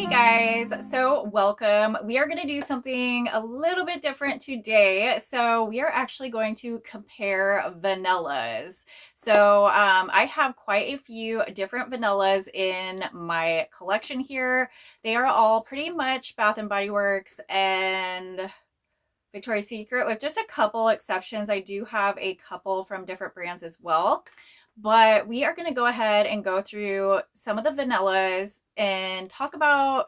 Hey guys, so welcome. We are going to do something a little bit different today. So we are actually going to compare vanillas. I have quite a few different vanillas in my collection here. They are all pretty much Bath and Body Works and Victoria's Secret, with just a couple exceptions. I do have a couple from different brands as well. But we are going to go ahead and go through some of the vanillas and talk about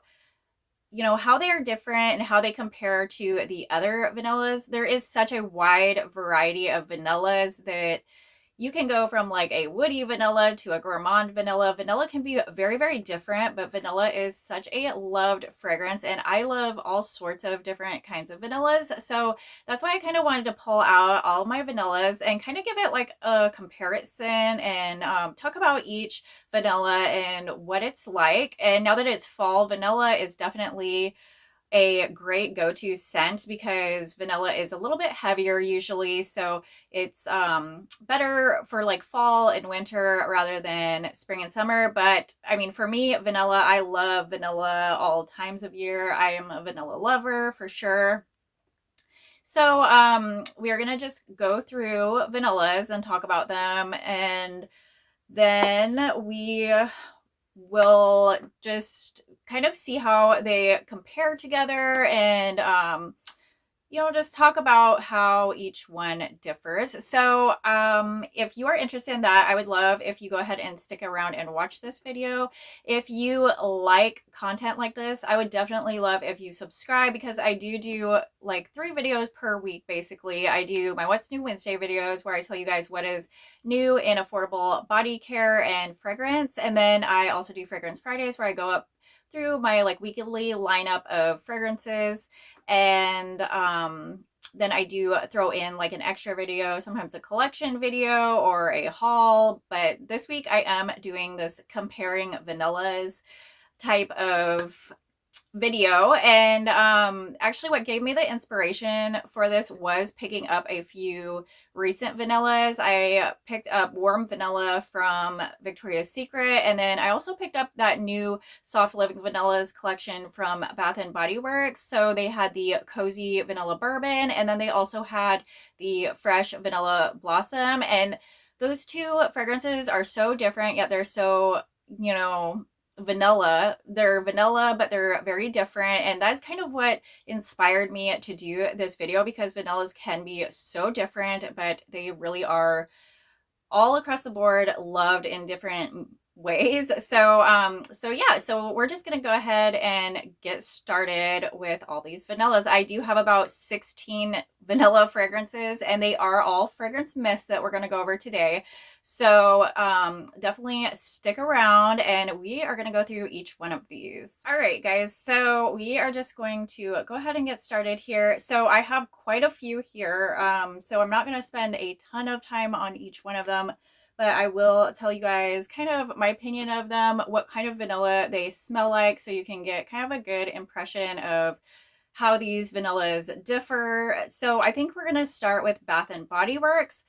how they are different and how they compare to the other vanillas. There is such a wide variety of vanillas that you can go from like a woody vanilla to a gourmand vanilla. Vanilla can be very, very different, but vanilla is such a loved fragrance, and I love all sorts of different kinds of vanillas. So that's why I kind of wanted to pull out all my vanillas and kind of give it like a comparison and talk about each vanilla and what it's like. And now that it's fall, vanilla is definitely a great go-to scent because vanilla is a little bit heavier usually, so it's better for like fall and winter rather than spring and summer. But I mean, for me, vanilla, I love vanilla all times of year. I am a vanilla lover for sure. We are gonna just go through vanillas and talk about them, and then we will just kind of see how they compare together and just talk about how each one differs. If you are interested in that, I would love if you go ahead and stick around and watch this video. If you like content like this, I would definitely love if you subscribe, because I do like 3 videos per week. Basically, I do my What's New Wednesday videos where I tell you guys what is new in affordable body care and fragrance. And then I also do Fragrance Fridays where I go up through my like weekly lineup of fragrances, and then I do throw in like an extra video, sometimes a collection video or a haul. But this week I am doing this comparing vanillas type of video. And actually what gave me the inspiration for this was picking up a few recent vanillas. I picked up warm vanilla from Victoria's Secret, and then I also picked up that new soft living vanillas collection from Bath and Body Works. So they had the cozy vanilla bourbon, and then they also had the fresh vanilla blossom. And those two fragrances are so different, yet they're so, vanilla. They're vanilla, but they're very different. And that's kind of what inspired me to do this video, because vanillas can be so different, but they really are all across the board loved in different ways. So we're just gonna go ahead and get started with all these vanillas. I do have about 16 vanilla fragrances, and they are all fragrance mists that we're gonna go over today. So definitely stick around, and we are gonna go through each one of these. All right, guys, so we are just going to go ahead and get started here. So I have quite a few here, so I'm not gonna spend a ton of time on each one of them, but I will tell you guys kind of my opinion of them, what kind of vanilla they smell like, so you can get kind of a good impression of how these vanillas differ. So I think we're going to start with Bath and Body Works.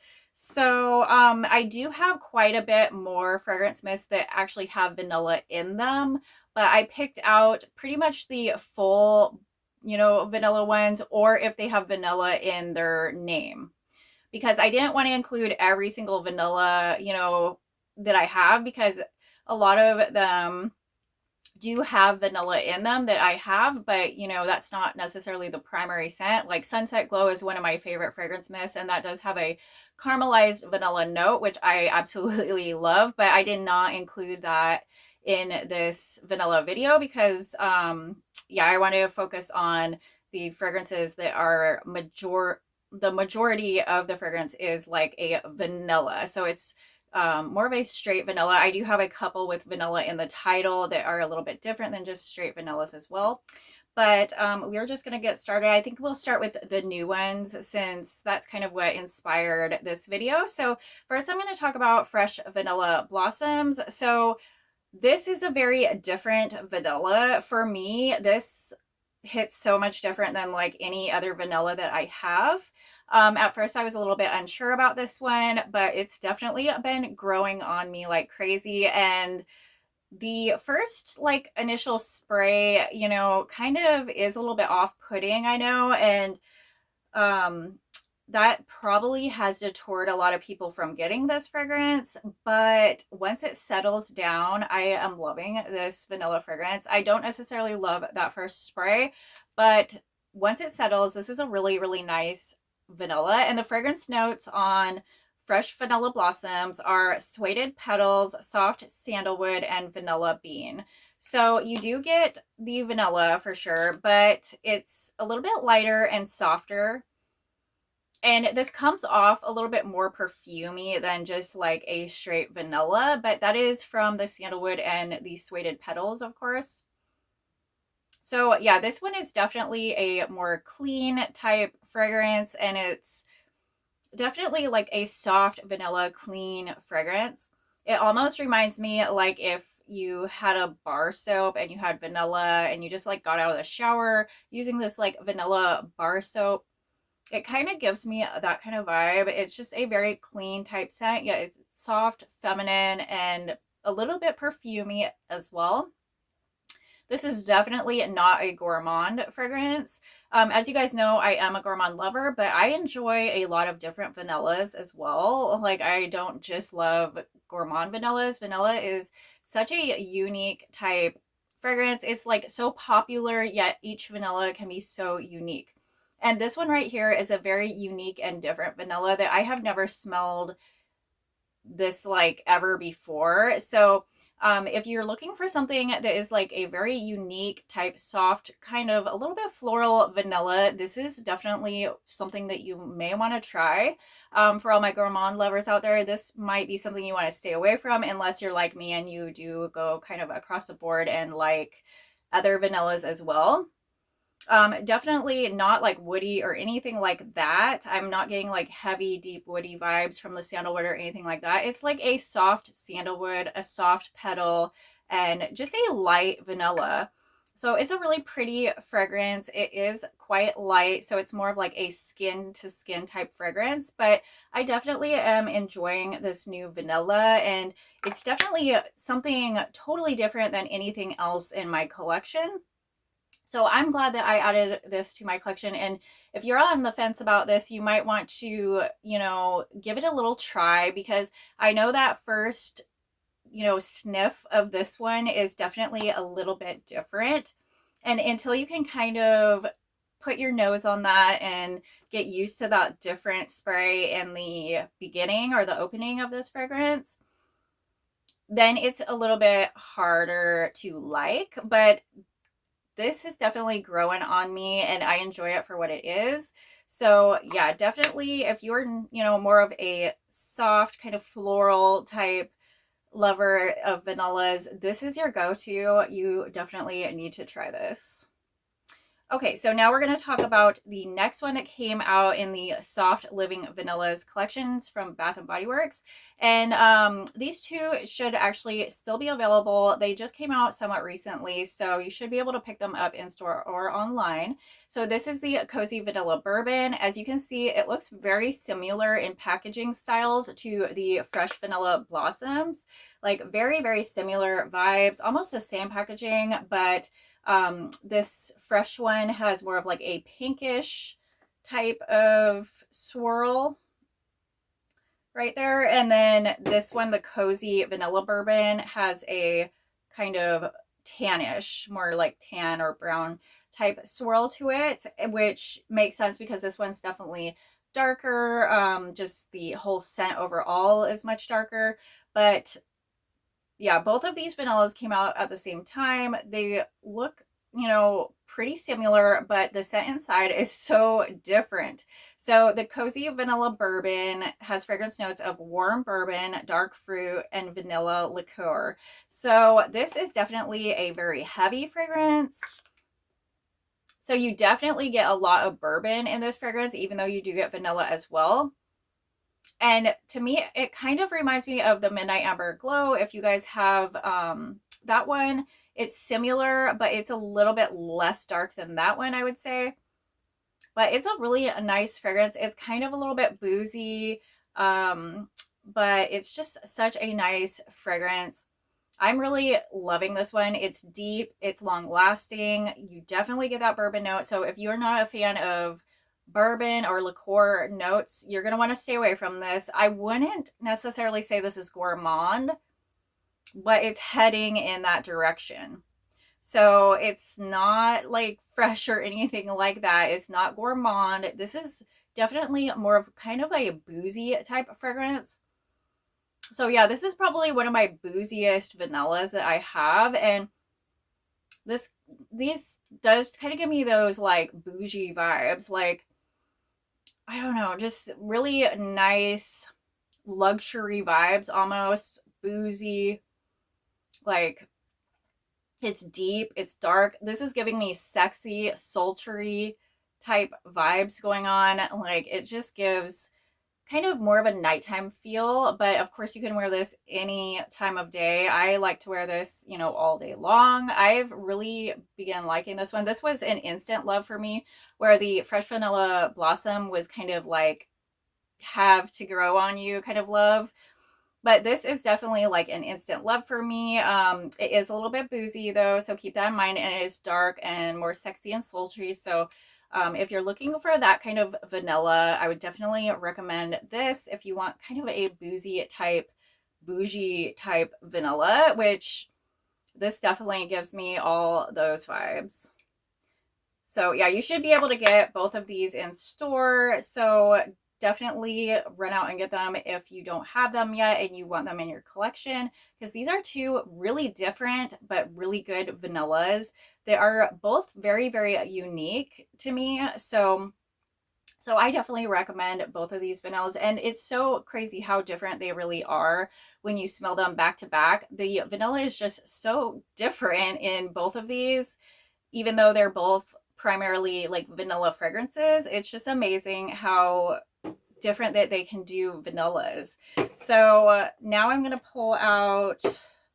I do have quite a bit more fragrance mists that actually have vanilla in them, but I picked out pretty much the full, vanilla ones, or if they have vanilla in their name, because I didn't want to include every single vanilla, that I have, because a lot of them do have vanilla in them that I have, but that's not necessarily the primary scent. Like Sunset Glow is one of my favorite fragrance mists, and that does have a caramelized vanilla note, which I absolutely love, but I did not include that in this vanilla video because I want to focus on the fragrances that are the majority of the fragrance is like a vanilla. So it's more of a straight vanilla. I do have a couple with vanilla in the title that are a little bit different than just straight vanillas as well. But we're just going to get started. I think we'll start with the new ones, since that's kind of what inspired this video. So first I'm going to talk about Fresh Vanilla Blossoms. So this is a very different vanilla. For me, this hits so much different than like any other vanilla that I have. At first I was a little bit unsure about this one, but it's definitely been growing on me like crazy. And The first like initial spray, you know, kind of is a little bit off-putting, I know, and um that probably has deterred a lot of people from getting this fragrance, but once it settles down, I am loving this vanilla fragrance. I don't necessarily love that first spray, but once it settles, this is a really, really nice vanilla. And the fragrance notes on fresh vanilla blossoms are suede petals, soft sandalwood, and vanilla bean. So you do get the vanilla for sure, but it's a little bit lighter and softer, and this comes off a little bit more perfumey than just like a straight vanilla, but that is from the sandalwood and the suede petals, of course. So yeah, this one is definitely a more clean type fragrance, and it's definitely like a soft vanilla clean fragrance. It almost reminds me like if you had a bar soap and you had vanilla and you just like got out of the shower using this like vanilla bar soap. It kind of gives me that kind of vibe. It's just a very clean type scent. Yeah, it's soft, feminine, and a little bit perfumey as well. This is definitely not a gourmand fragrance. As you guys know, I am a gourmand lover, but I enjoy a lot of different vanillas as well. Like, I don't just love gourmand vanillas. Vanilla is such a unique type fragrance. It's like so popular, yet each vanilla can be so unique. And this one right here is a very unique and different vanilla that I have never smelled this like ever before. So if you're looking for something that is like a very unique type, soft, kind of a little bit floral vanilla, this is definitely something that you may want to try. For all my gourmand lovers out there, this might be something you want to stay away from unless you're like me and you do go kind of across the board and like other vanillas as well. Definitely not like woody or anything like that. I'm not getting like heavy, deep woody vibes from the sandalwood or anything like that. It's like a soft sandalwood, a soft petal, and just a light vanilla. So it's a really pretty fragrance. It is quite light, so it's more of like a skin to skin type fragrance, but I definitely am enjoying this new vanilla, and it's definitely something totally different than anything else in my collection. So I'm glad that I added this to my collection. And if you're on the fence about this, you might want to, you know, give it a little try, because I know that first, you know, sniff of this one is definitely a little bit different. And until you can kind of put your nose on that and get used to that different spray in the beginning or the opening of this fragrance, then it's a little bit harder to like. But this is definitely growing on me and I enjoy it for what it is. So yeah, definitely if you're, you know, more of a soft kind of floral type lover of vanillas, this is your go-to. You definitely need to try this. Okay, so now we're going to talk about the next one that came out in the Soft Living Vanillas collections from Bath and Body Works. And these two should actually still be available. They just came out somewhat recently, so you should be able to pick them up in store or online. So this is the Cozy Vanilla Bourbon. As you can see, it looks very similar in packaging styles to the Fresh Vanilla Blossoms. Like very, very similar vibes, almost the same packaging, but this fresh one has more of like a pinkish type of swirl right there. And then this one, the Cozy Vanilla Bourbon, has a kind of tannish, more like tan or brown type swirl to it, which makes sense because this one's definitely darker. Just the whole scent overall is much darker. But yeah, both of these vanillas came out at the same time. They look, you know, pretty similar, but the scent inside is so different. So the Cozy Vanilla Bourbon has fragrance notes of warm bourbon, dark fruit, and vanilla liqueur. So this is definitely a very heavy fragrance. So you definitely get a lot of bourbon in this fragrance, even though you do get vanilla as well. And to me, it kind of reminds me of the Midnight Amber Glow. If you guys have that one, it's similar, but it's a little bit less dark than that one, I would say. But it's a really nice fragrance. It's kind of a little bit boozy, but it's just such a nice fragrance. I'm really loving this one. It's deep, it's long lasting. You definitely get that bourbon note. So if you're not a fan of bourbon or liqueur notes, you're going to want to stay away from this. I wouldn't necessarily say this is gourmand, but it's heading in that direction. So it's not like fresh or anything like that. It's not gourmand. This is definitely more of kind of a boozy type of fragrance. So yeah, this is probably one of my booziest vanillas that I have, and this these does kind of give me those like bougie vibes, like I don't know, just really nice luxury vibes, almost boozy, like it's deep, it's dark. This is giving me sexy, sultry type vibes going on. Like it just gives kind of more of a nighttime feel, but of course you can wear this any time of day. I like to wear this, you know, all day long. I've really begun liking this one. This was an instant love for me, where the fresh vanilla blossom was kind of like have to grow on you kind of love. But this is definitely like an instant love for me. It is a little bit boozy though, so keep that in mind. And it is dark and more sexy and sultry. So if you're looking for that kind of vanilla, I would definitely recommend this if you want kind of a boozy type, bougie type vanilla, which this definitely gives me all those vibes. So yeah, you should be able to get both of these in store. So definitely run out and get them if you don't have them yet and you want them in your collection, because these are two really different but really good vanillas. They are both very, very unique to me. So I definitely recommend both of these vanillas, and it's so crazy how different they really are when you smell them back to back. The vanilla is just so different in both of these, even though they're both primarily like vanilla fragrances. It's just amazing how different that they can do vanillas. So now I'm going to pull out,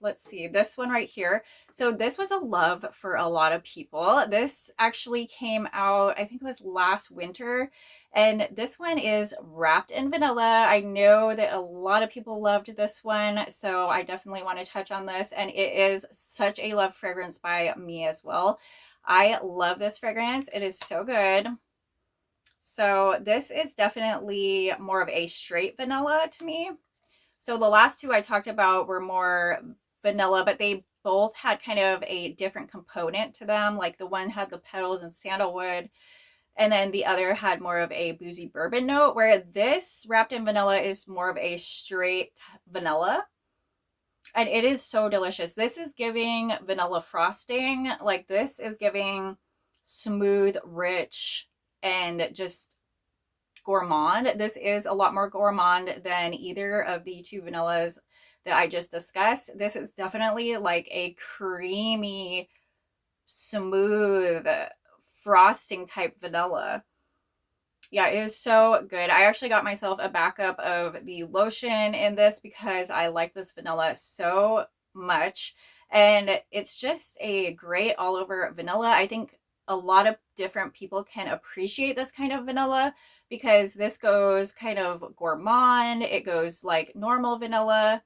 let's see, this one right here. So this was a love for a lot of people. This actually came out, I think it was last winter. And this one is wrapped in vanilla. I know that a lot of people loved this one, so I definitely want to touch on this. And it is such a love fragrance by me as well. I love this fragrance. It is so good. So this is definitely more of a straight vanilla to me. So the last two I talked about were more vanilla, but they both had kind of a different component to them. Like the one had the petals and sandalwood, and then the other had more of a boozy bourbon note, where this wrapped in vanilla is more of a straight vanilla. And it is so delicious. This is giving vanilla frosting. Like this is giving smooth, rich, and just gourmand. This is a lot more gourmand than either of the two vanillas that I just discussed. This is definitely like a creamy, smooth, frosting type vanilla. Yeah, it is so good. I actually got myself a backup of the lotion in this because I like this vanilla so much. And it's just a great all over vanilla. I think a lot of different people can appreciate this kind of vanilla because this goes kind of gourmand. It goes like normal vanilla.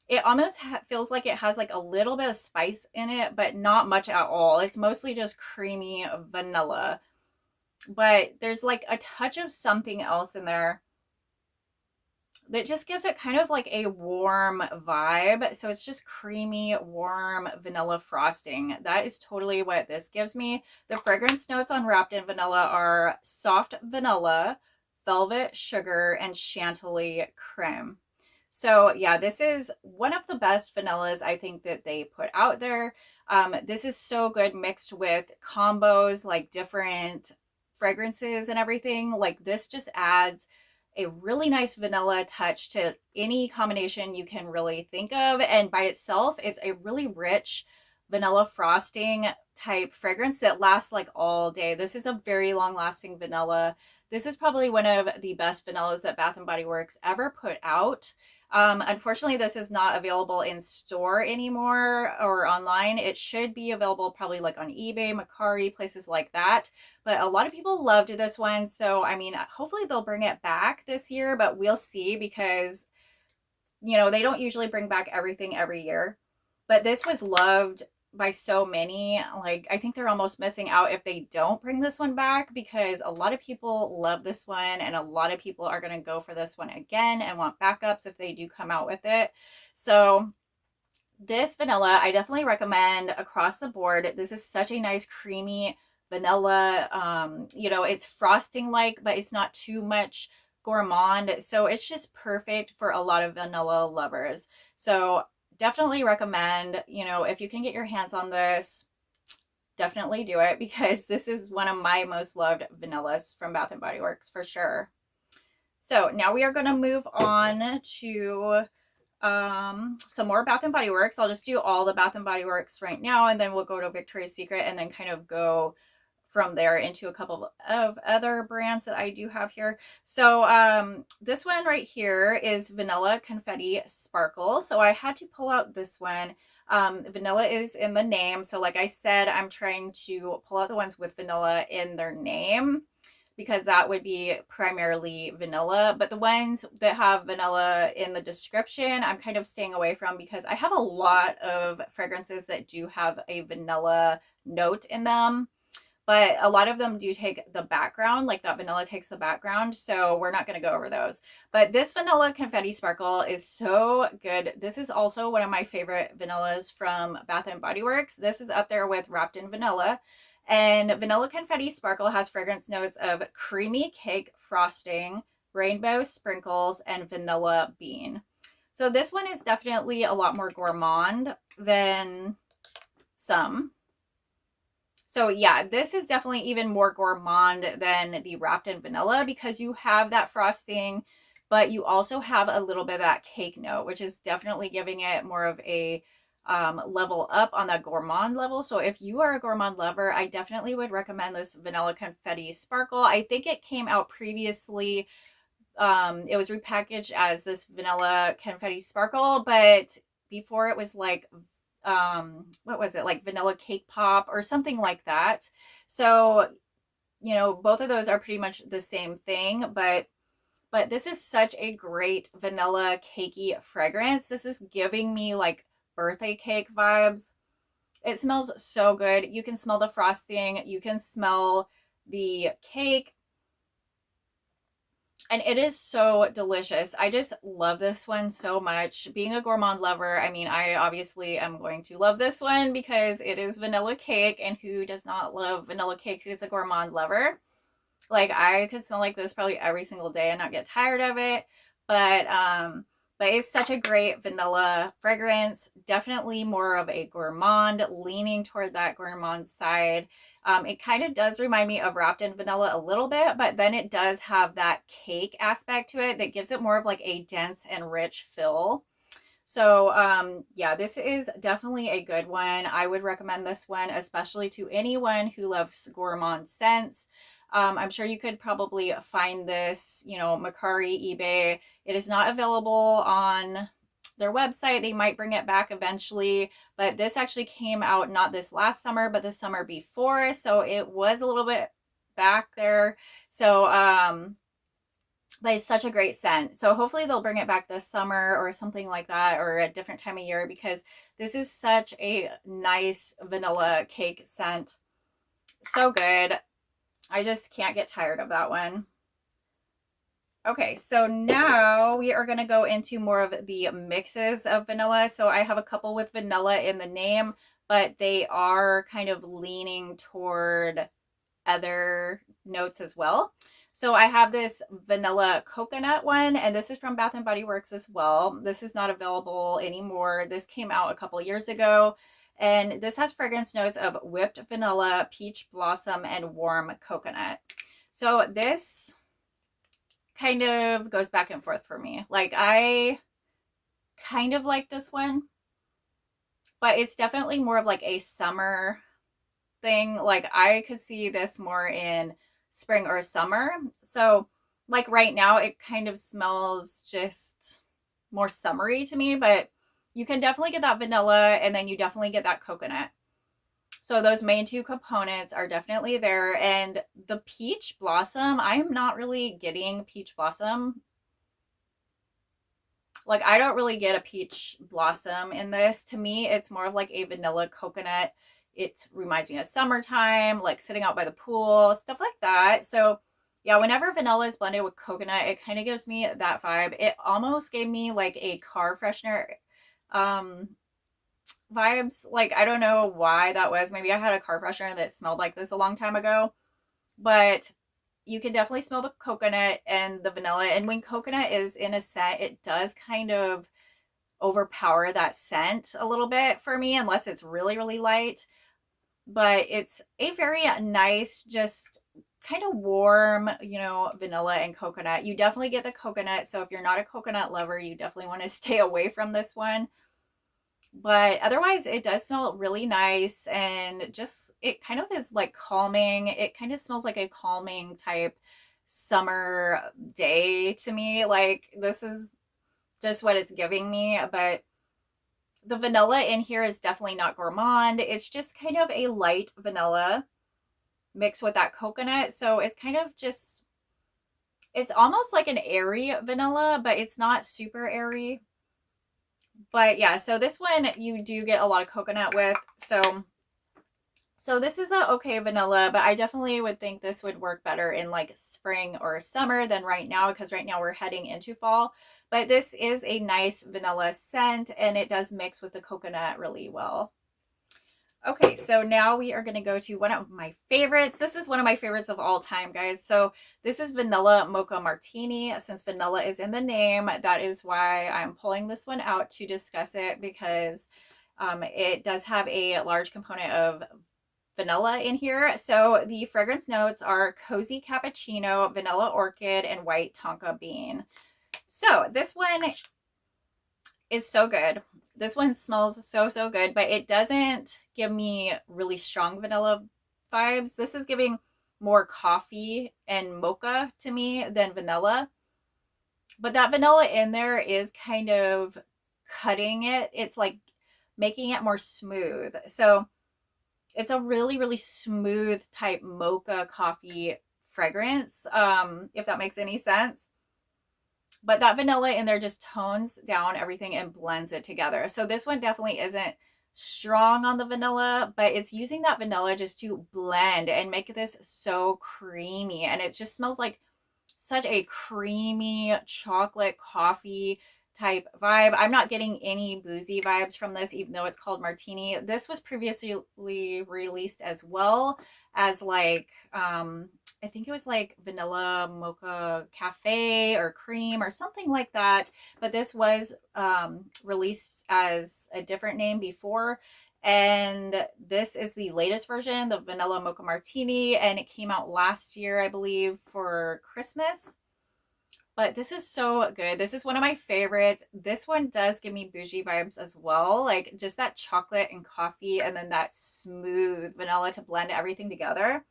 It almost feels like it has like a little bit of spice in it, but not much at all. It's mostly just creamy vanilla, but there's like a touch of something else in there that just gives it kind of like a warm vibe. So it's just creamy, warm vanilla frosting. That is totally what this gives me. The fragrance notes on Wrapped in Vanilla are soft vanilla, velvet sugar, and chantilly creme. So yeah, this is one of the best vanillas I think that they put out there. This is so good mixed with combos, like different fragrances and everything. Like this just adds a really nice vanilla touch to any combination you can really think of. And by itself, it's a really rich vanilla frosting type fragrance that lasts like all day. This is a very long lasting vanilla. This is probably one of the best vanillas that Bath and Body Works ever put out. Unfortunately, this is not available in store anymore or online. It should be available probably like on eBay, Mercari, places like that. But a lot of people loved this one. So, I mean, hopefully they'll bring it back this year, but we'll see because, you know, they don't usually bring back everything every year. but this was loved by so many. Like, I think they're almost missing out if they don't bring this one back, because a lot of people love this one and a lot of people are going to go for this one again and want backups if they do come out with it. So this vanilla, I definitely recommend across the board. This is such a nice creamy vanilla. You know, it's frosting like, but it's not too much gourmand. So it's just perfect for a lot of vanilla lovers. So definitely recommend, you know, if you can get your hands on this, definitely do it, because this is one of my most loved vanillas from Bath and Body Works for sure. So now we are going to move on to some more Bath and Body Works. I'll just do all the Bath and Body Works right now, and then we'll go to Victoria's Secret and then kind of go from there into a couple of other brands that I do have here. So this one right here is Vanilla Confetti Sparkle. So I had to pull out this one. Vanilla is in the name. So like I said, I'm trying to pull out the ones with vanilla in their name, because that would be primarily vanilla. But the ones that have vanilla in the description, I'm kind of staying away from, because I have a lot of fragrances that do have a vanilla note in them. But a lot of them do take the background, like that vanilla takes the background. So we're not going to go over those. But this Vanilla Confetti Sparkle is so good. This is also one of my favorite vanillas from Bath and Body Works. This is up there with Wrapped in Vanilla. And Vanilla Confetti Sparkle has fragrance notes of creamy cake frosting, rainbow sprinkles, and vanilla bean. So this one is definitely a lot more gourmand than some. So yeah, this is definitely even more gourmand than the Wrapped in Vanilla, because you have that frosting, but you also have a little bit of that cake note, which is definitely giving it more of a level up on that gourmand level. So if you are a gourmand lover, I definitely would recommend this Vanilla Confetti Sparkle. I think it came out previously. It was repackaged as this Vanilla Confetti Sparkle, but before it was like what was it, like vanilla cake pop or something like that. So, you know, both of those are pretty much the same thing, but this is such a great vanilla cakey fragrance. This is giving me like birthday cake vibes. It smells so good. You can smell the frosting, you can smell the cake, and it is so delicious. I just love this one so much. Being a gourmand lover, I mean, I obviously am going to love this one because it is vanilla cake, and who does not love vanilla cake who's a gourmand lover? Like, I could smell like this probably every single day and not get tired of it. But it's such a great vanilla fragrance. Definitely more of a gourmand, leaning toward that gourmand side. It kind of does remind me of Wrapped in Vanilla a little bit, but then it does have that cake aspect to it that gives it more of like a dense and rich fill. So yeah, this is definitely a good one. I would recommend this one, especially to anyone who loves gourmand scents. I'm sure you could probably find this, you know, Mercari, eBay. It is not available on their website. They might bring it back eventually, but this actually came out not this last summer, but the summer before. So it was a little bit back there. So, but it's such a great scent. So hopefully they'll bring it back this summer or something like that, or a different time of year, because this is such a nice vanilla cake scent. So good. I just can't get tired of that one. Okay, so now we are going to go into more of the mixes of vanilla. So I have a couple with vanilla in the name, but they are kind of leaning toward other notes as well. So I have this vanilla coconut one, and this is from Bath and Body Works as well. This is not available anymore. This came out a couple years ago, and this has fragrance notes of whipped vanilla, peach blossom, and warm coconut. So this kind of goes back and forth for me. Like, I kind of like this one, but it's definitely more of like a summer thing. Like, I could see this more in spring or summer. So like right now it kind of smells just more summery to me, but you can definitely get that vanilla, and then you definitely get that coconut. So those main two components are definitely there. And the peach blossom, I am not really getting peach blossom. Like, I don't really get a peach blossom in this. To me, it's more of like a vanilla coconut. It reminds me of summertime, like sitting out by the pool, stuff like that. So yeah, whenever vanilla is blended with coconut, it kind of gives me that vibe. It almost gave me like a car freshener um vibes. Like, I don't know why that was. Maybe I had a car freshener that smelled like this a long time ago, but you can definitely smell the coconut and the vanilla. And when coconut is in a scent, it does kind of overpower that scent a little bit for me, unless it's really, really light. But it's a very nice, just kind of warm, vanilla and coconut. You definitely get the coconut. So if you're not a coconut lover, you definitely want to stay away from this one. But otherwise, it does smell really nice, and just it kind of is like calming. It kind of smells like a calming type summer day to me. Like, this is just what it's giving me. But the vanilla in here is definitely not gourmand. It's just kind of a light vanilla mixed with that coconut. So it's kind of just, it's almost like an airy vanilla, but it's not super airy. But yeah, so this one you do get a lot of coconut with. So this is a okay vanilla, but I definitely would think this would work better in like spring or summer than right now, because right now we're heading into fall. But this is a nice vanilla scent, and it does mix with the coconut really well. Okay, so now we are going to go to one of my favorites. This is one of my favorites of all time, guys. So this is Vanilla Mocha Martini. Since vanilla is in the name, that is why I'm pulling this one out to discuss it, because it does have a large component of vanilla in here. So the fragrance notes are cozy cappuccino, vanilla orchid, and white tonka bean. So this one is so good. This one smells so good, but it doesn't give me really strong vanilla vibes. This is giving more coffee and mocha to me than vanilla. But that vanilla in there is kind of cutting it. It's like making it more smooth. So it's a really, really smooth type mocha coffee fragrance, if that makes any sense. But that vanilla in there just tones down everything and blends it together. So this one definitely isn't strong on the vanilla, but it's using that vanilla just to blend and make this so creamy. And it just smells like such a creamy chocolate coffee type vibe. I'm not getting any boozy vibes from this, even though it's called Martini. This was previously released as well as like, I think it was like vanilla mocha cafe or cream or something like that. But this was released as a different name before. And this is the latest version, the vanilla mocha martini, and it came out last year, I believe, for Christmas. But this is so good. This is one of my favorites. This one does give me bougie vibes as well, like just that chocolate and coffee, and then that smooth vanilla to blend everything together.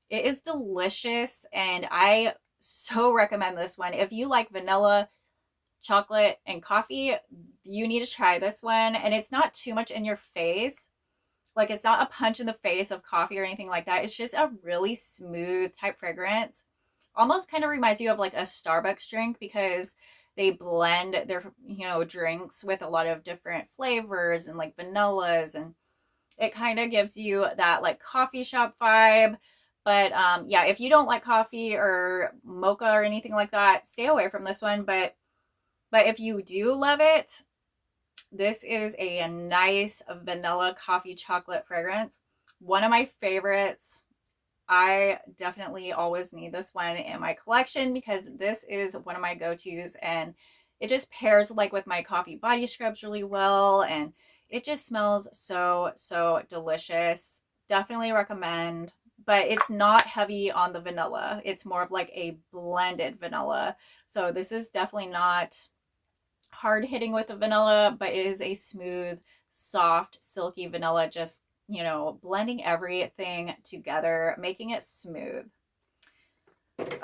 It is delicious, and I so recommend this one. If you like vanilla, chocolate, and coffee, you need to try this one. And it's not too much in your face. Like, it's not a punch in the face of coffee or anything like that. It's just a really smooth type fragrance. Almost kind of reminds you of like a Starbucks drink, because they blend their, drinks with a lot of different flavors and like vanillas, and it kind of gives you that like coffee shop vibe. But yeah, if you don't like coffee or mocha or anything like that, stay away from this one. But if you do love it, this is a nice vanilla coffee chocolate fragrance. One of my favorites. I definitely always need this one in my collection, because this is one of my go-tos, and it just pairs like with my coffee body scrubs really well, and it just smells so delicious. Definitely recommend. But it's not heavy on the vanilla. It's more of like a blended vanilla. So this is definitely not hard hitting with the vanilla, but it is a smooth, soft, silky vanilla, just blending everything together, making it smooth.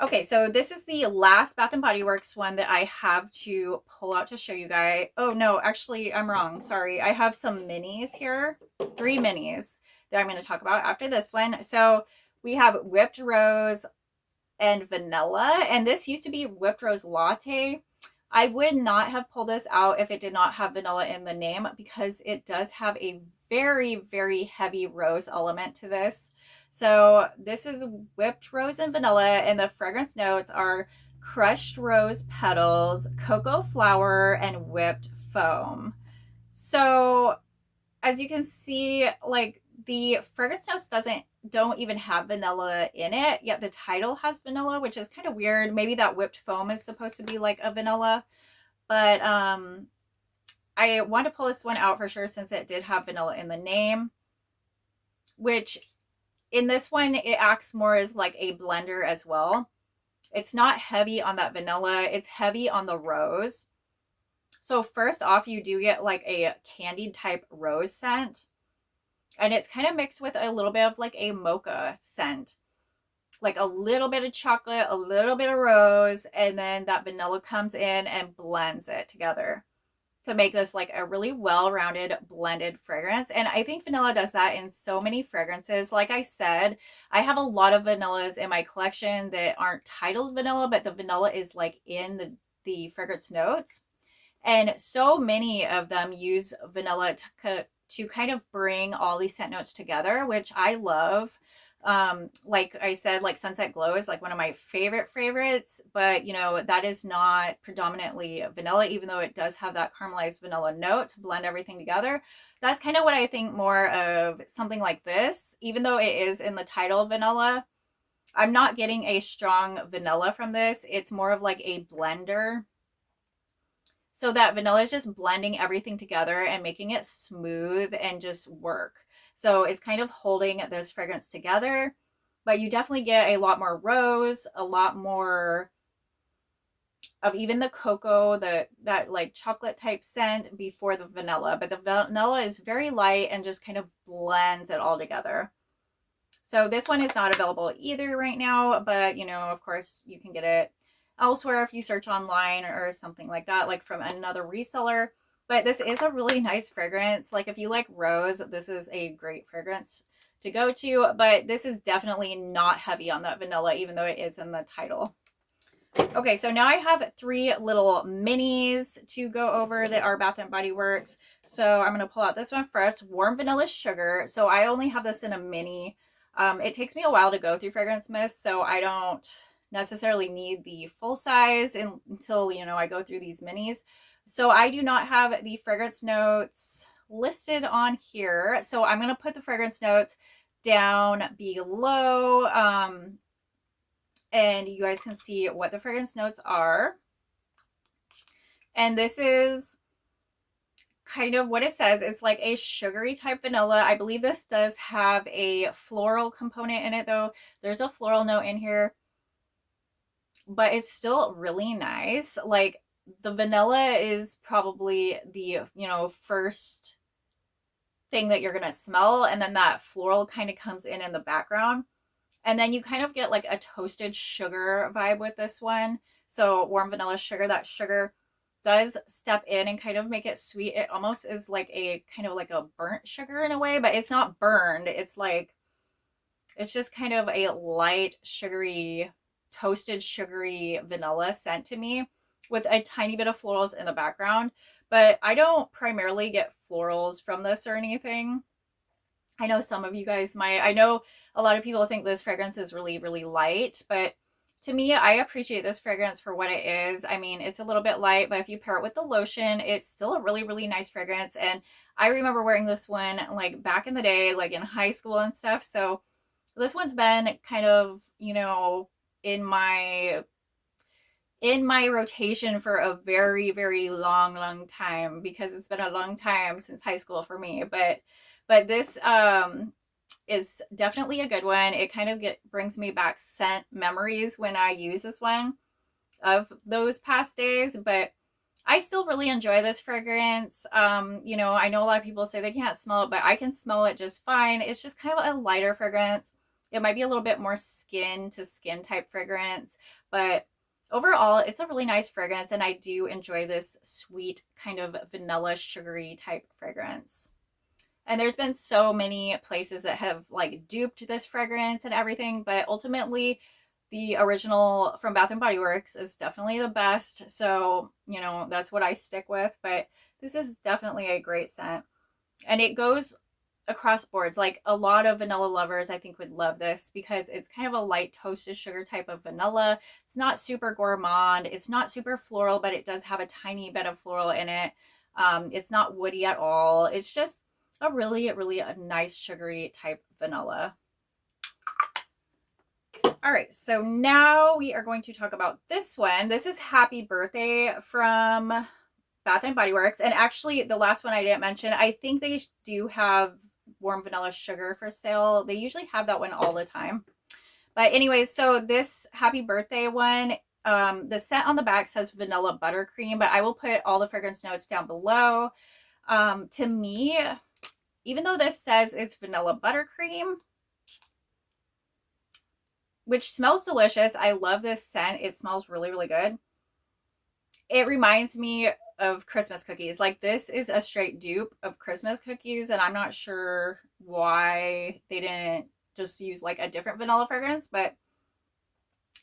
Okay, so this is the last Bath & Body Works one that I have to pull out to show you guys. Oh, no, actually, I'm wrong. Sorry. I have some minis here. 3 minis that I'm going to talk about after this one. So we have Whipped Rose and Vanilla, and this used to be Whipped Rose Latte. I would not have pulled this out if it did not have vanilla in the name, because it does have a very, very heavy rose element to this. So this is whipped rose and vanilla, and the fragrance notes are crushed rose petals, cocoa flower, and whipped foam. So as you can see, like the fragrance notes don't even have vanilla in it, yet the title has vanilla, which is kind of weird. Maybe that whipped foam is supposed to be like a vanilla, but I want to pull this one out for sure since it did have vanilla in the name, which in this one it acts more as like a blender as well. It's not heavy on that vanilla, it's heavy on the rose. So first off, you do get like a candied type rose scent, and it's kind of mixed with a little bit of like a mocha scent, like a little bit of chocolate, a little bit of rose, and then that vanilla comes in and blends it together to make this like a really well-rounded blended fragrance. And I think vanilla does that in so many fragrances. Like I said, I have a lot of vanillas in my collection that aren't titled vanilla, but the vanilla is like in the fragrance notes. And so many of them use vanilla to kind of bring all these scent notes together, which I love. Like I said, like Sunset Glow is like one of my favorites, but you know, that is not predominantly vanilla, even though it does have that caramelized vanilla note to blend everything together. That's kind of what I think more of something like this. Even though it is in the title vanilla, I'm not getting a strong vanilla from this. It's more of like a blender. So that vanilla is just blending everything together and making it smooth and just work. So it's kind of holding this fragrance together, but you definitely get a lot more rose, a lot more of even the cocoa, that like chocolate type scent before the vanilla. But the vanilla is very light and just kind of blends it all together. So this one is not available either right now, but you know, of course you can get it elsewhere if you search online or something like that, like from another reseller. But this is a really nice fragrance. Like if you like rose, this is a great fragrance to go to, but this is definitely not heavy on that vanilla, even though it is in the title. Okay, so now I have 3 little minis to go over that are Bath & Body Works. So I'm going to pull out this one first, Warm Vanilla Sugar. So I only have this in a mini. It takes me a while to go through fragrance mist, so I don't necessarily need the full size until, you know, I go through these minis. So I do not have the fragrance notes listed on here. So I'm going to put the fragrance notes down below, and you guys can see what the fragrance notes are. And this is kind of what it says. It's like a sugary type vanilla. I believe this does have a floral component in it though. There's a floral note in here, but it's still really nice. Like the vanilla is probably the, you know, first thing that you're going to smell, and then that floral kind of comes in the background. And then you kind of get like a toasted sugar vibe with this one. So Warm Vanilla Sugar, that sugar does step in and kind of make it sweet. It almost is like a kind of like a burnt sugar in a way, but it's not burned. It's like, it's just kind of a light sugary, toasted sugary vanilla scent to me with a tiny bit of florals in the background. But I don't primarily get florals from this or anything. I know some of you guys might. I know a lot of people think this fragrance is really, really light, but to me, I appreciate this fragrance for what it is. I mean, it's a little bit light, but if you pair it with the lotion, it's still a really, really nice fragrance. And I remember wearing this one like back in the day, like in high school and stuff. So this one's been kind of, you know, in my rotation for a very, very long time, because it's been a long time since high school for me. But this is definitely a good one. It kind of brings me back scent memories when I use this one of those past days, but I still really enjoy this fragrance. You know, I know a lot of people say they can't smell it, but I can smell it just fine. It's just kind of a lighter fragrance. It might be a little bit more skin to skin type fragrance, but overall, it's a really nice fragrance, and I do enjoy this sweet kind of vanilla sugary type fragrance. And there's been so many places that have like duped this fragrance and everything, but ultimately The original from Bath and Body Works is definitely the best. So, you know, that's what I stick with. But this is definitely a great scent. And it goes across boards. Like a lot of vanilla lovers, I think, would love this because it's kind of a light toasted sugar type of vanilla. It's not super gourmand. It's not super floral, but it does have a tiny bit of floral in it. It's not woody at all. It's just a really, really a nice sugary type vanilla. All right, so now we are going to talk about this one. This is Happy Birthday from Bath and Body Works. And actually, the last one I didn't mention, I think they do have warm vanilla sugar for sale. They usually have that one all the time. But anyways, so this Happy Birthday one, the scent on the back says vanilla buttercream, but I will put all the fragrance notes down below. To me, even though this says it's vanilla buttercream, which smells delicious. I love this scent. It smells really, really good. It reminds me of Christmas cookies. Like this is a straight dupe of Christmas cookies, and I'm not sure why they didn't just use like a different vanilla fragrance, but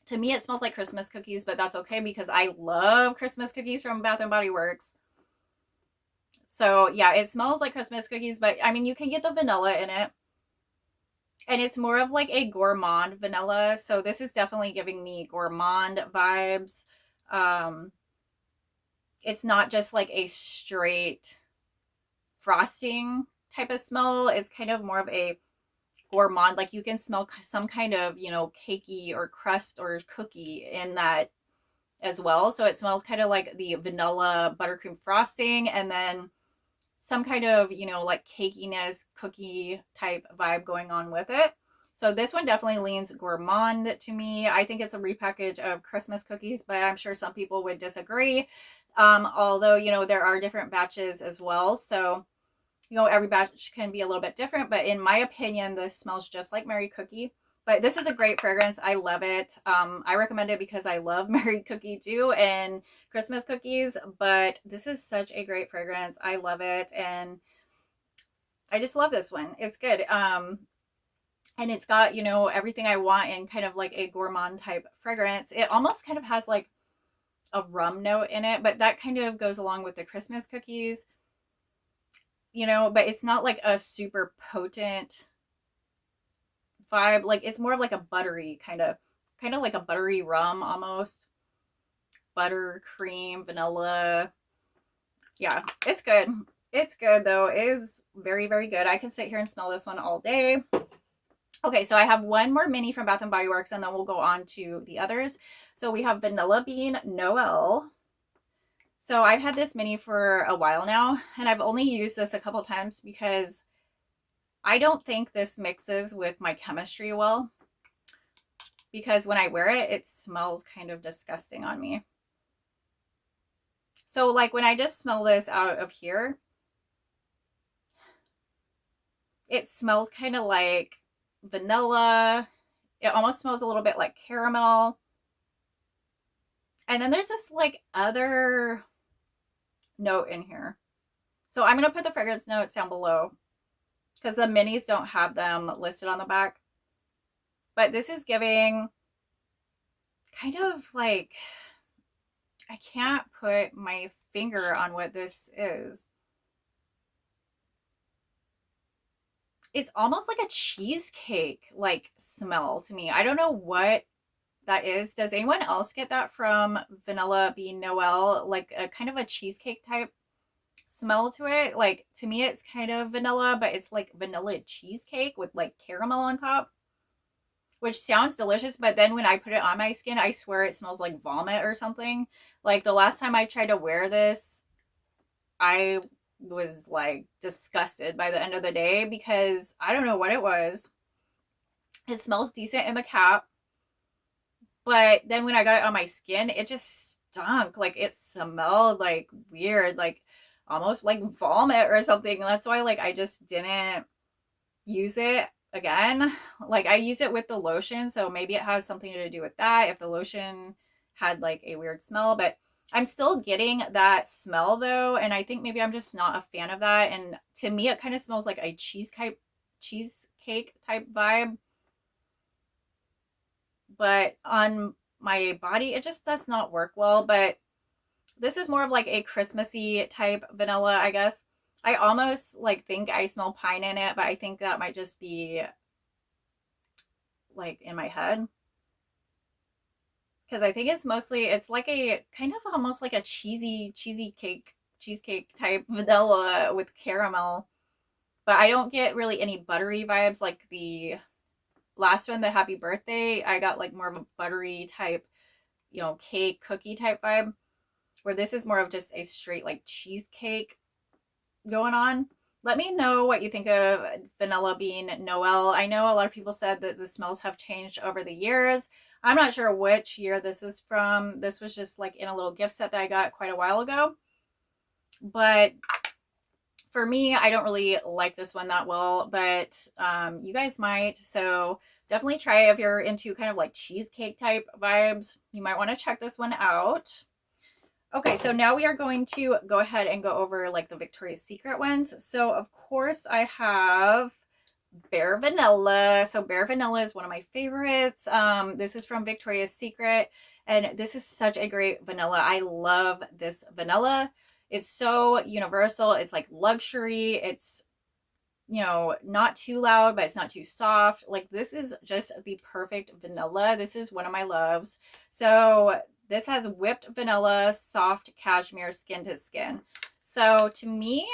to me it smells like Christmas cookies, but that's okay because I love Christmas cookies from Bath and Body Works. So yeah, it smells like Christmas cookies, but I mean, you can get the vanilla in it. And it's more of like a gourmand vanilla. So this is definitely giving me gourmand vibes. It's not just like a straight frosting type of smell. It's kind of more of a gourmand. Like you can smell some kind of, you know, cakey or crust or cookie in that as well. So it smells kind of like the vanilla buttercream frosting and then some kind of, you know, like cakiness, cookie type vibe going on with it. So this one definitely leans gourmand to me. I think it's a repackage of Christmas cookies, but I'm sure some people would disagree. Although, you know, there are different batches as well. So, you know, every batch can be a little bit different. But in my opinion, this smells just like Merry Cookie. But this is a great fragrance. I love it. I recommend it because I love Merry Cookie too and Christmas cookies. But this is such a great fragrance. I love it. And I just love this one. It's good. And it's got, you know, everything I want in kind of like a gourmand type fragrance. It almost kind of has like a rum note in it, but that kind of goes along with the Christmas cookies, you know, but it's not like a super potent vibe. Like it's more of like a buttery kind of like a buttery rum almost. Butter, cream, vanilla. Yeah, it's good. It's good though. It is very, very good. I can sit here and smell this one all day. Okay, so I have one more mini from Bath and Body Works and then we'll go on to the others. So we have Vanilla Bean Noel. So I've had this mini for a while now and I've only used this a couple times because I don't think this mixes with my chemistry well, because when I wear it, it smells kind of disgusting on me. So like when I just smell this out of here, it smells kind of like vanilla. It almost smells a little bit like caramel. And then there's this like other note in here. So I'm going to put the fragrance notes down below because the minis don't have them listed on the back. But this is giving kind of like, I can't put my finger on what this is. It's almost like a cheesecake like smell to me. I don't know what that is. Does anyone else get that from Vanilla Bean Noel? Like a kind of a cheesecake type smell to it. Like to me it's kind of vanilla, but it's like vanilla cheesecake with like caramel on top, which sounds delicious, but then when I put it on my skin, I swear it smells like vomit or something. Like the last time I tried to wear this, I was like disgusted by the end of the day because I don't know what it was. It smells decent in the cap, but then when I got it on my skin, it just stunk. Like it smelled like weird, like almost like vomit or something. And that's why like I just didn't use it again. Like I use it with the lotion, so maybe it has something to do with that if the lotion had like a weird smell, but I'm still getting that smell though, and I think maybe I'm just not a fan of that. And to me it kind of smells like a cheesecake type vibe. but on my body, it just does not work well. But this is more of like a Christmassy type vanilla, I guess. I almost like think I smell pine in it, but I think that might just be like in my head. Because I think it's mostly, it's like a kind of almost like a cheesecake type vanilla with caramel. But I don't get really any buttery vibes like the last one, the happy birthday. I got like more of a buttery type, cake, cookie type vibe. Where this is more of just a straight like cheesecake going on. Let me know what you think of Vanilla Bean Noel. I know a lot of people said that the smells have changed over the years. I'm not sure which year this is from. This was just like in a little gift set that I got quite a while ago. But for me, I don't really like this one that well, but you guys might. So definitely try if you're into kind of like cheesecake type vibes. You might want to check this one out. Okay, so now we are going to go ahead and go over like the Victoria's Secret ones. So of course I have Bare Vanilla. So Bare Vanilla is one of my favorites. This is from Victoria's Secret, and this is such a great vanilla. I love this vanilla. It's so universal. It's like luxury. It's not too loud, but it's not too soft. Like this is just the perfect vanilla. This is one of my loves. So this has whipped vanilla, soft cashmere, skin to skin. So to me,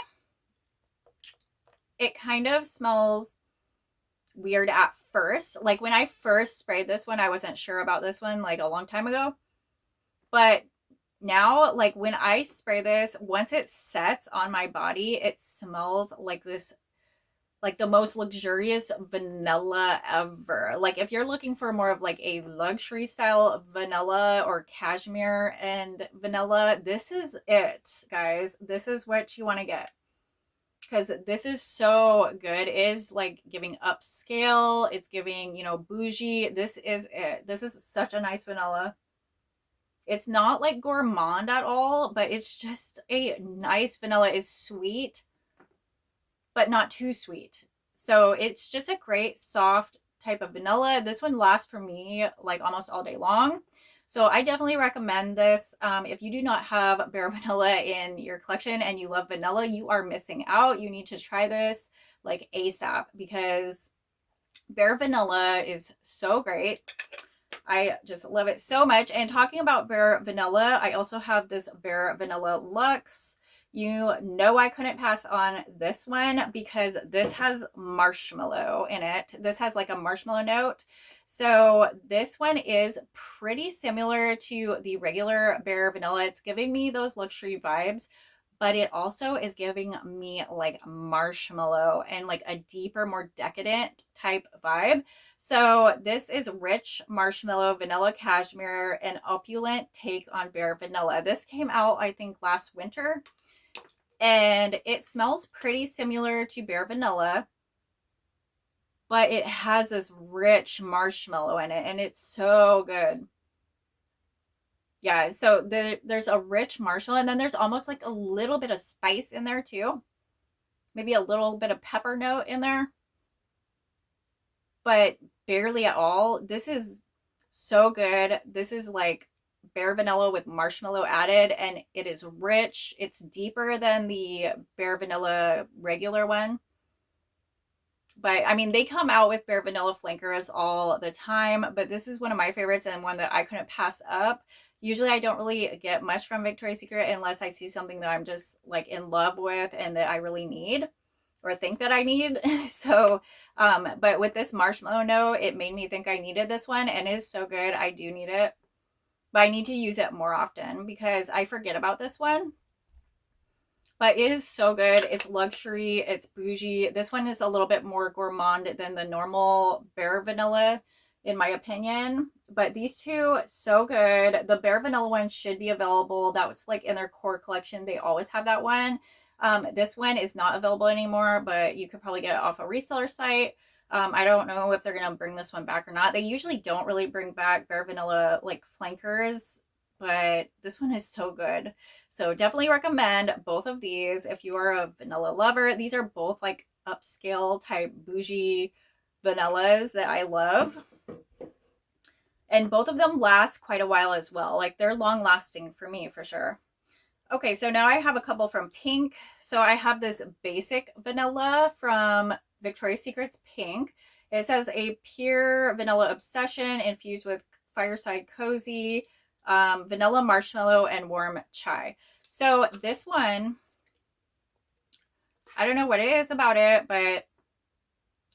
it kind of smells weird at first. Like when I first sprayed this one, I wasn't sure about this one like a long time ago. But now, like when I spray this, once it sets on my body, it smells like this, like the most luxurious vanilla ever. Like if you're looking for more of like a luxury style vanilla or cashmere and vanilla, this is it, guys. This is what you want to get. Because this is so good. It is like giving upscale. It's giving, bougie. This is it. This is such a nice vanilla. It's not like gourmand at all, but it's just a nice vanilla. It's sweet, but not too sweet. So it's just a great soft type of vanilla. This one lasts for me like almost all day long. So I definitely recommend this. If you do not have Bare Vanilla in your collection and you love vanilla, you are missing out. You need to try this like ASAP because Bare Vanilla is so great. I just love it so much. And talking about Bare Vanilla, I also have this Bare Vanilla Luxe. You know I couldn't pass on this one because this has marshmallow in it. This has like a marshmallow note. So this one is pretty similar to the regular Bare Vanilla. It's giving me those luxury vibes, but it also is giving me like marshmallow and like a deeper, more decadent type vibe. So this is rich marshmallow, vanilla cashmere, an opulent take on Bare Vanilla. This came out, I think, last winter. And it smells pretty similar to Bare Vanilla, but it has this rich marshmallow in it, and it's so good. Yeah, so there's a rich marshmallow, and then there's almost like a little bit of spice in there too. Maybe a little bit of pepper note in there, but barely at all. This is so good. This is like Bare Vanilla with marshmallow added, and it is rich. It's deeper than the Bare Vanilla regular one. But I mean, they come out with Bare Vanilla flankers all the time, but this is one of my favorites and one that I couldn't pass up. Usually I don't really get much from Victoria's Secret unless I see something that I'm just like in love with and that I really need or think that I need. So, but with this marshmallow note, it made me think I needed this one, and it is so good. I do need it, but I need to use it more often because I forget about this one. But it is so good. It's luxury. It's bougie. This one is a little bit more gourmand than the normal Bare Vanilla, in my opinion. But these two, so good. The Bare Vanilla one should be available. That was like in their core collection. They always have that one. This one is not available anymore, but you could probably get it off a reseller site. I don't know if they're going to bring this one back or not. They usually don't really bring back Bare Vanilla like flankers, but this one is so good. So definitely recommend both of these if you are a vanilla lover. These are both like upscale type bougie vanillas that I love. And both of them last quite a while as well. Like they're long lasting for me for sure. Okay, so now I have a couple from Pink. So I have this basic vanilla from Victoria's Secret's Pink. It says a pure vanilla obsession infused with fireside cozy, vanilla marshmallow, and warm chai. So this one, I don't know what it is about it, but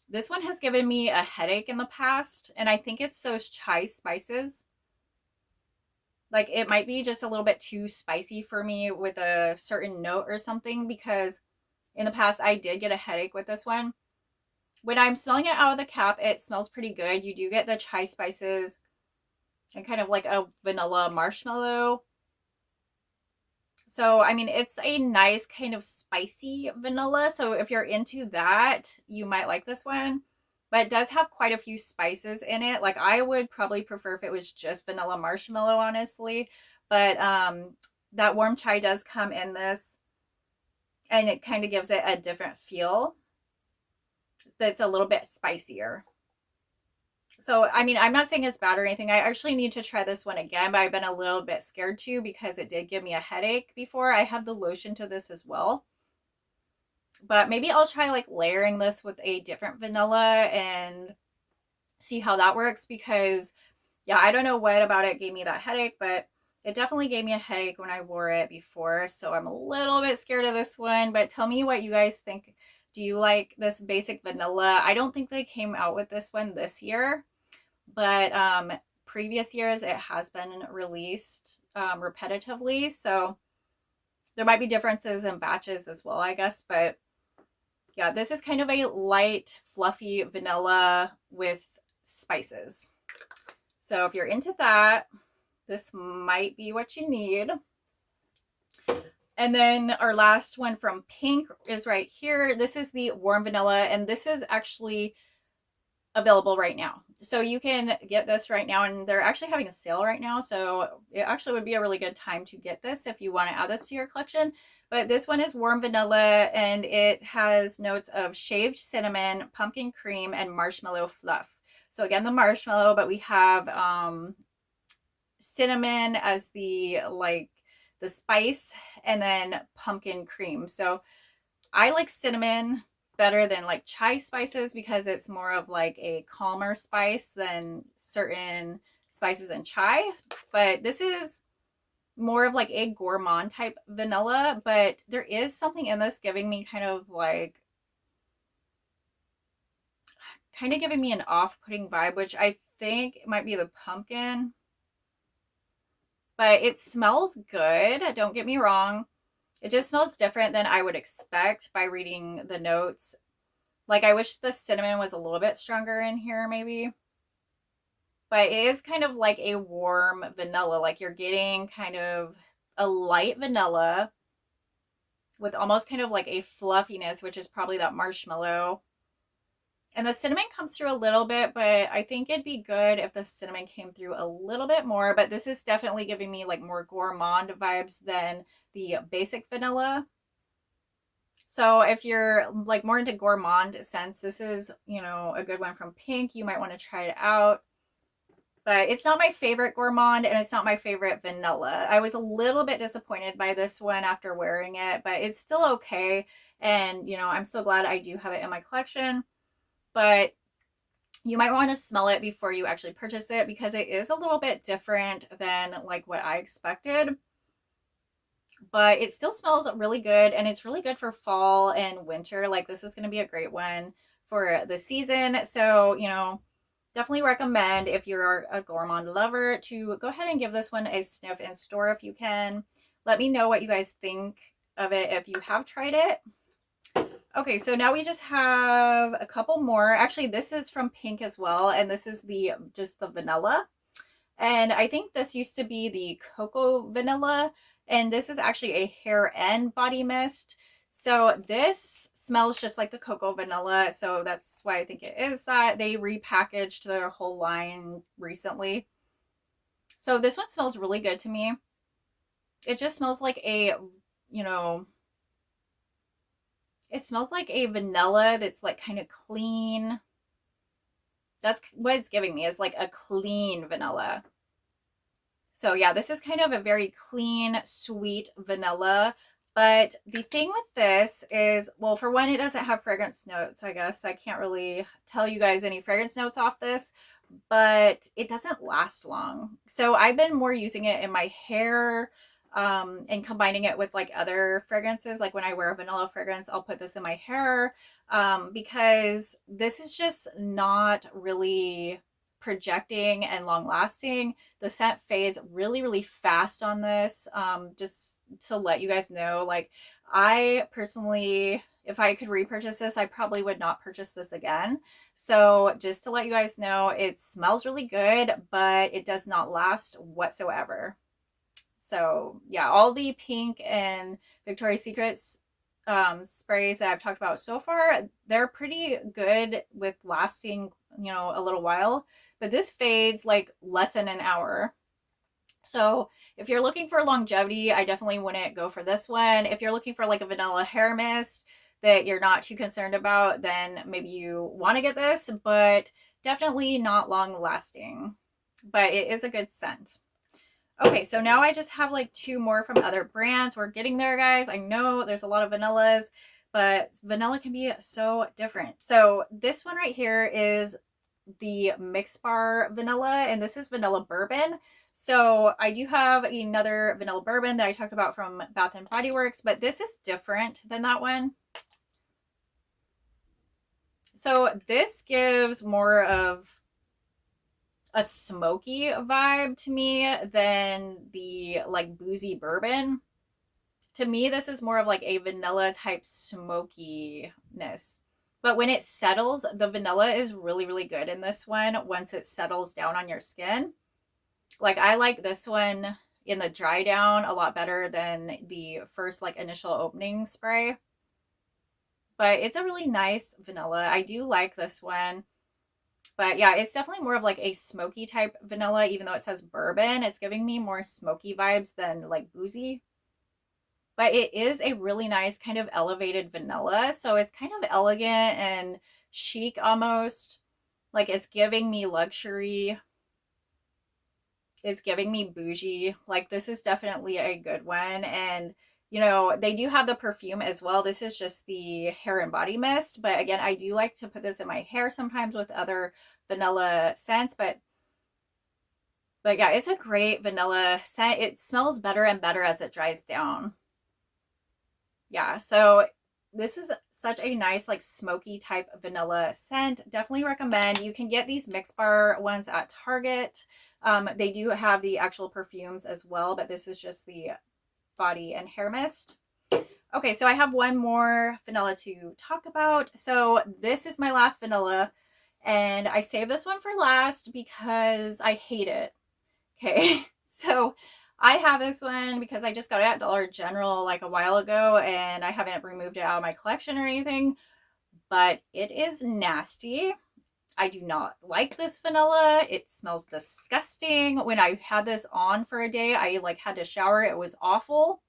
this one has given me a headache in the past, and I think it's those chai spices. Like it might be just a little bit too spicy for me with a certain note or something, because in the past I did get a headache with this one. When I'm smelling it out of the cap, it smells pretty good. You do get the chai spices and kind of like a vanilla marshmallow. So, I mean, it's a nice kind of spicy vanilla. So if you're into that, you might like this one. But it does have quite a few spices in it. Like I would probably prefer if it was just vanilla marshmallow, honestly. But that warm chai does come in this, and it kind of gives it a different feel that's a little bit spicier. So, I mean, I'm not saying it's bad or anything. I actually need to try this one again, but I've been a little bit scared to because it did give me a headache before. I have the lotion to this as well. But maybe I'll try like layering this with a different vanilla and see how that works, because yeah, I don't know what about it gave me that headache, but it definitely gave me a headache when I wore it before. So I'm a little bit scared of this one, but tell me what you guys think. Do you like this basic vanilla? I don't think they came out with this one this year, but previous years it has been released repetitively, so there might be differences in batches as well, I guess. But yeah, this is kind of a light fluffy vanilla with spices, so if you're into that, this might be what you need. And then our last one from Pink is right here. This is the warm vanilla, and this is actually available right now. So you can get this right now, and they're actually having a sale right now. So it actually would be a really good time to get this if you want to add this to your collection. But this one is warm vanilla, and it has notes of shaved cinnamon, pumpkin cream, and marshmallow fluff. So again, the marshmallow, but we have cinnamon as the spice, and then pumpkin cream. So I like cinnamon better than like chai spices because it's more of like a calmer spice than certain spices in chai. But this is more of like a gourmand type vanilla, but there is something in this giving me kind of giving me an off-putting vibe, which I think it might be the pumpkin. But it smells good, don't get me wrong. It just smells different than I would expect by reading the notes. Like, I wish the cinnamon was a little bit stronger in here, maybe. But it is kind of like a warm vanilla. Like, you're getting kind of a light vanilla with almost kind of like a fluffiness, which is probably that marshmallow. And the cinnamon comes through a little bit, but I think it'd be good if the cinnamon came through a little bit more. But this is definitely giving me like more gourmand vibes than the basic vanilla. So if you're like more into gourmand scents, this is, a good one from Pink. You might want to try it out. But it's not my favorite gourmand, and it's not my favorite vanilla. I was a little bit disappointed by this one after wearing it, but it's still okay. And, I'm still glad I do have it in my collection. But you might want to smell it before you actually purchase it, because it is a little bit different than like what I expected. But it still smells really good, and it's really good for fall and winter. Like, this is going to be a great one for the season. So, definitely recommend, if you're a gourmand lover, to go ahead and give this one a sniff in store if you can. Let me know what you guys think of it if you have tried it. Okay, so now we just have a couple more. Actually, this is from Pink as well, and this is just the vanilla. And I think this used to be the cocoa vanilla, and this is actually a hair and body mist. So this smells just like the cocoa vanilla, so that's why I think it is that. They repackaged their whole line recently. So this one smells really good to me. It just smells like it smells like a vanilla that's like kind of clean, That's what it's giving me, is like a clean vanilla. So yeah, this is kind of a very clean, sweet vanilla. But the thing with this is, well, for one, it doesn't have fragrance notes, I guess. I can't really tell you guys any fragrance notes off this, but it doesn't last long. So I've been more using it in my hair, and combining it with like other fragrances. Like when I wear a vanilla fragrance, I'll put this in my hair, because this is just not really projecting and long lasting. The scent fades really, really fast on this. Just to let you guys know, like, I personally, if I could repurchase this, I probably would not purchase this again. So just to let you guys know, it smells really good, but it does not last whatsoever. So yeah, all the pink and Victoria's Secrets sprays that I've talked about so far, they're pretty good with lasting, a little while. But this fades like less than an hour. So if you're looking for longevity, I definitely wouldn't go for this one. If you're looking for like a vanilla hair mist that you're not too concerned about, then maybe you want to get this, but definitely not long lasting. But it is a good scent. Okay, so now I just have like two more from other brands. We're getting there, guys. I know there's a lot of vanillas, but vanilla can be so different. So this one right here is the Mix Bar Vanilla, and this is Vanilla Bourbon. So I do have another Vanilla Bourbon that I talked about from Bath and Body Works, but this is different than that one. So this gives more of a smoky vibe to me than the like boozy bourbon. To me, this is more of like a vanilla type smokiness. But when it settles, the vanilla is really, really good in this one once it settles down on your skin. Like, I like this one in the dry down a lot better than the first like initial opening spray. But it's a really nice vanilla. I do like this one. But yeah, it's definitely more of like a smoky type vanilla, even though it says bourbon. It's giving me more smoky vibes than like boozy. But it is a really nice kind of elevated vanilla. So it's kind of elegant and chic almost. Like, it's giving me luxury. It's giving me bougie. Like, this is definitely a good one. And they do have the perfume as well. This is just the hair and body mist. But again, I do like to put this in my hair sometimes with other vanilla scents. But yeah, it's a great vanilla scent. It smells better and better as it dries down. Yeah, so this is such a nice like smoky type vanilla scent. Definitely recommend. You can get these Mix Bar ones at Target. They do have the actual perfumes as well, but this is just the body and hair mist. Okay, so I have one more vanilla to talk about. So this is my last vanilla, and I saved this one for last because I hate it. Okay, so I have this one because I just got it at Dollar General like a while ago, and I haven't removed it out of my collection or anything, but it is nasty. I do not like this vanilla. It smells disgusting. When I had this on for a day, I like had to shower. It was awful.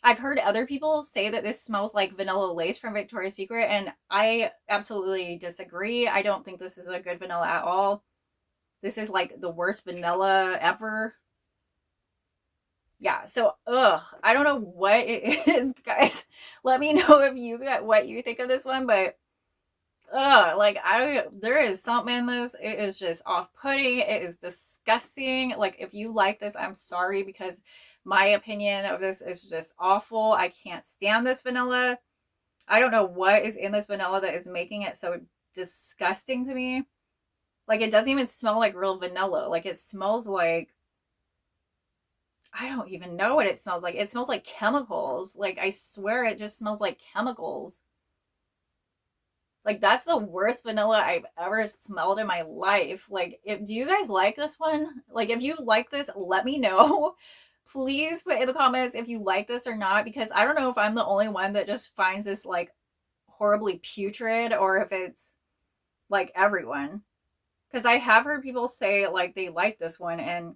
I've heard other people say that this smells like vanilla lace from Victoria's Secret, and I absolutely disagree. I don't think this is a good vanilla at all. This is like the worst vanilla ever. Yeah, so I don't know what it is, guys. Let me know if you got what you think of this one, but like, there is something in this. It is just off-putting. It is disgusting. Like, if you like this, I'm sorry, because my opinion of this is just awful. I can't stand this vanilla. I don't know what is in this vanilla that is making it so disgusting to me. Like, it doesn't even smell like real vanilla. Like, it smells like, I don't even know what it smells like. It smells like chemicals. Like, I swear it just smells like chemicals. Like, that's the worst vanilla I've ever smelled in my life. Like, do you guys like this one? Like, if you like this, let me know. Please put in the comments if you like this or not, because I don't know if I'm the only one that just finds this like horribly putrid, or if it's like everyone. Because I have heard people say like they like this one, and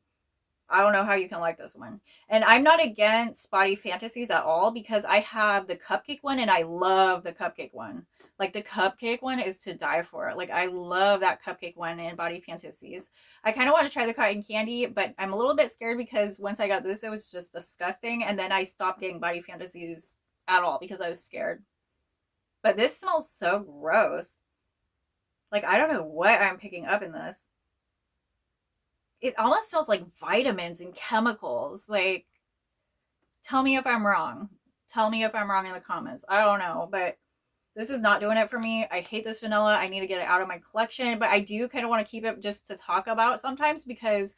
I don't know how you can like this one. And I'm not against Body Fantasies at all because I have the cupcake one and I love the cupcake one. Like the cupcake one is to die for. Like I love that cupcake one in Body Fantasies. I kind of want to try the cotton candy, but I'm a little bit scared because once I got this, it was just disgusting. And then I stopped getting Body Fantasies at all because I was scared. But this smells so gross. Like I don't know what I'm picking up in this. It almost smells like vitamins and chemicals. Like, tell me if I'm wrong. Tell me if I'm wrong in the comments. I don't know, but this is not doing it for me. I hate this vanilla. I need to get it out of my collection, but I do kind of want to keep it just to talk about sometimes because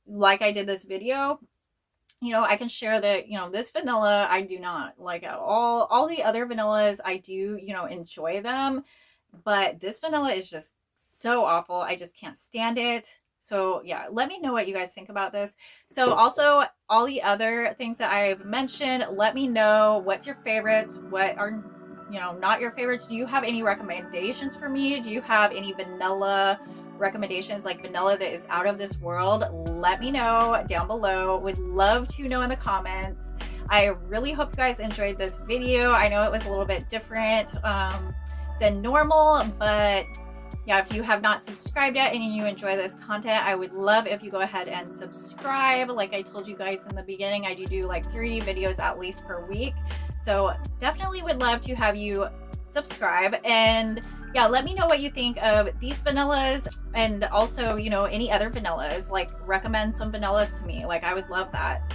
like I did this video, you know, I can share that, you know, this vanilla I do not like at all. All the other vanillas I do, you know, enjoy them, but this vanilla is just so awful. I just can't stand it. So yeah, let me know what you guys think about this. So also all the other things that I've mentioned, let me know what's your favorites, what are, you know, not your favorites. Do you have any recommendations for me? Do you have any vanilla recommendations, like vanilla that is out of this world? Let me know down below. Would love to know in the comments. I really hope you guys enjoyed this video. I know it was a little bit different than normal, but yeah, if you have not subscribed yet and you enjoy this content, I would love if you go ahead and subscribe. Like I told you guys in the beginning, I do like 3 videos at least per week. So definitely would love to have you subscribe. And yeah, let me know what you think of these vanillas, and also, you know, any other vanillas. Like recommend some vanillas to me. Like I would love that.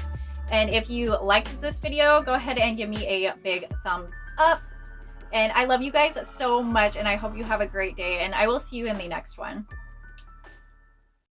And if you liked this video, go ahead and give me a big thumbs up. And I love you guys so much, and I hope you have a great day, and I will see you in the next one.